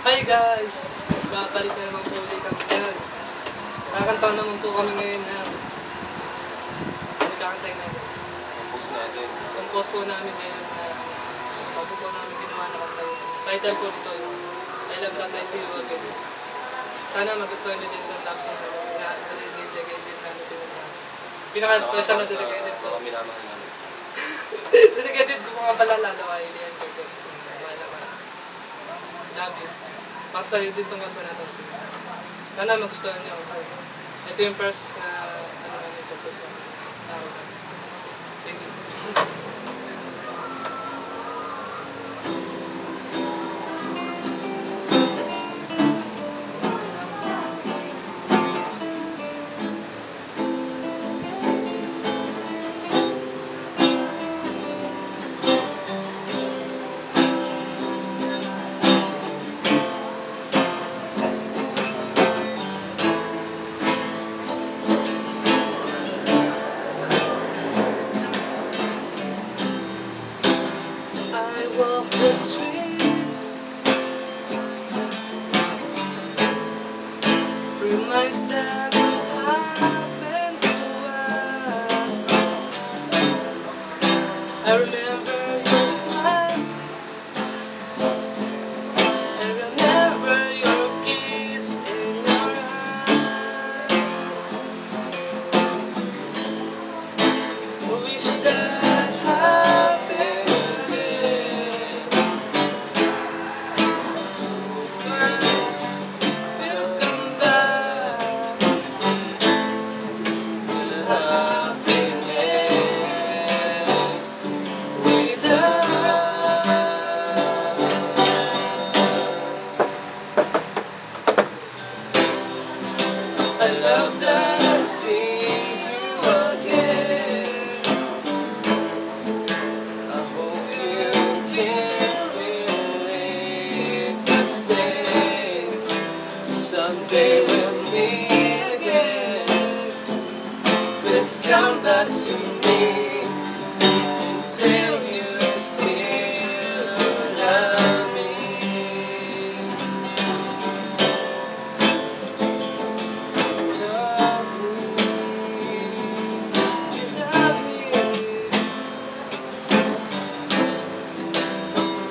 Hi guys! Babalik na naman po ulit kami ngayon. Kakanta naman po kami ngayon ng kakantay natin. Compose natin. Compose po namin ngayon na bago po namin ginawa na kanta yun. Title po nito yung I Love That I See You Again. Sana magustuhan nyo din itong love song na dinidedicate namin sa inyo. Pinaka-special na dedicated po. Kami naman namin. Dedicated ko mga balala na kay Lian Cortez. Love you. Para sa'yo din itong kanta na ito. Sana magustuhan nyo kasi ito yung first na namin compose namin. Thank you. I walk the streets, reminds that what happened to us. I remember your smile, I remember your kiss in your eye. I wish that happened again. We'll come back to happiness with us. I love that I see you again. I hope you can feel it the same. Someday we'll meet again. Please come back to me and say you still love me. Love me. You love me.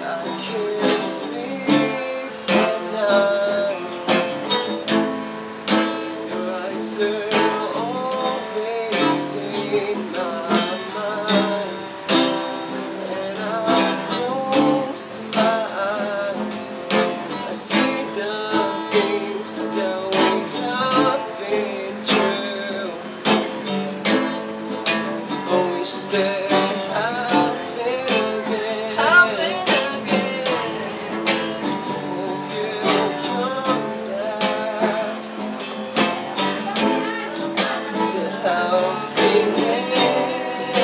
I can't sleep at night. Your eyes are always in my mind. When I close my eyes, I see the things that we have been through. I wish that I feel again. Hope you'll come back to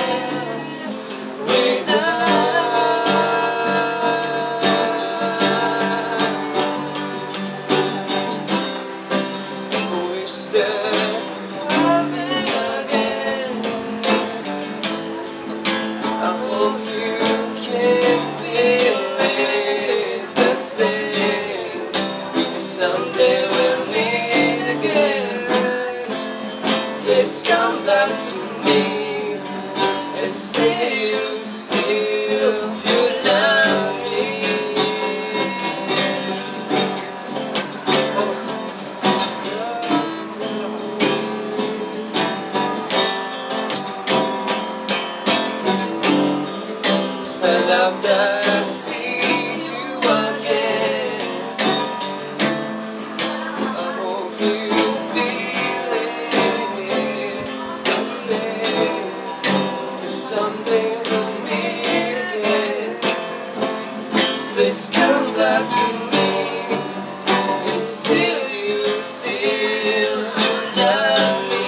happiness with us. Wish that happen again. I hope you can feel it the same. Someday we'll meet again. Please come back to me and say you still do love me. I love that I see you again. I hope you feel it the same. Someday we'll meet again. Please come back to me and still you still love me.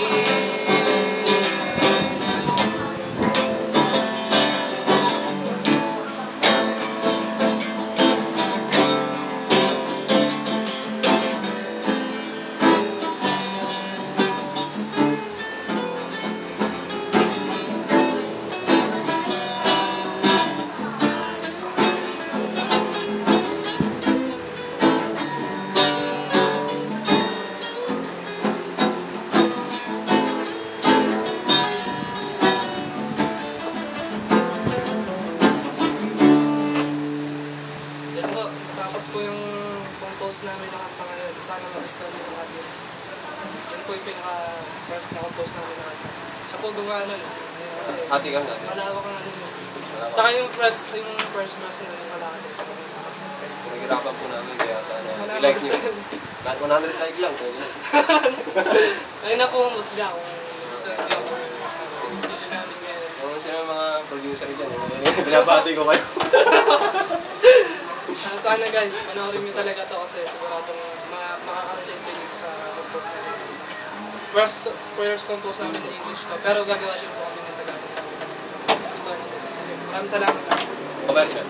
po yung pinaka-first na compose namin na kanta. Siya po gumawa nun. Kasi Ate kang ate. malawak ang ano yun. Saka yung first verse na malaki. So, Pinaghirapan po namin kaya sana Sana i-like nyo. magustuhan. Kahit 100 like lang. Pwede na. ayun na po ang musga kung gusto nyo sa video namin ngayon. Kung sino yung mga producer dyan, binabati ko kayo. Sana guys, panoorin nyo talaga to kasi siguradong makaka-relate kayo dito sa compose namin. First compose namin in English to, pero gagawa din po kami ng Tagalog. So, gusto nyo dito. Sige, maraming salamat. Commercial.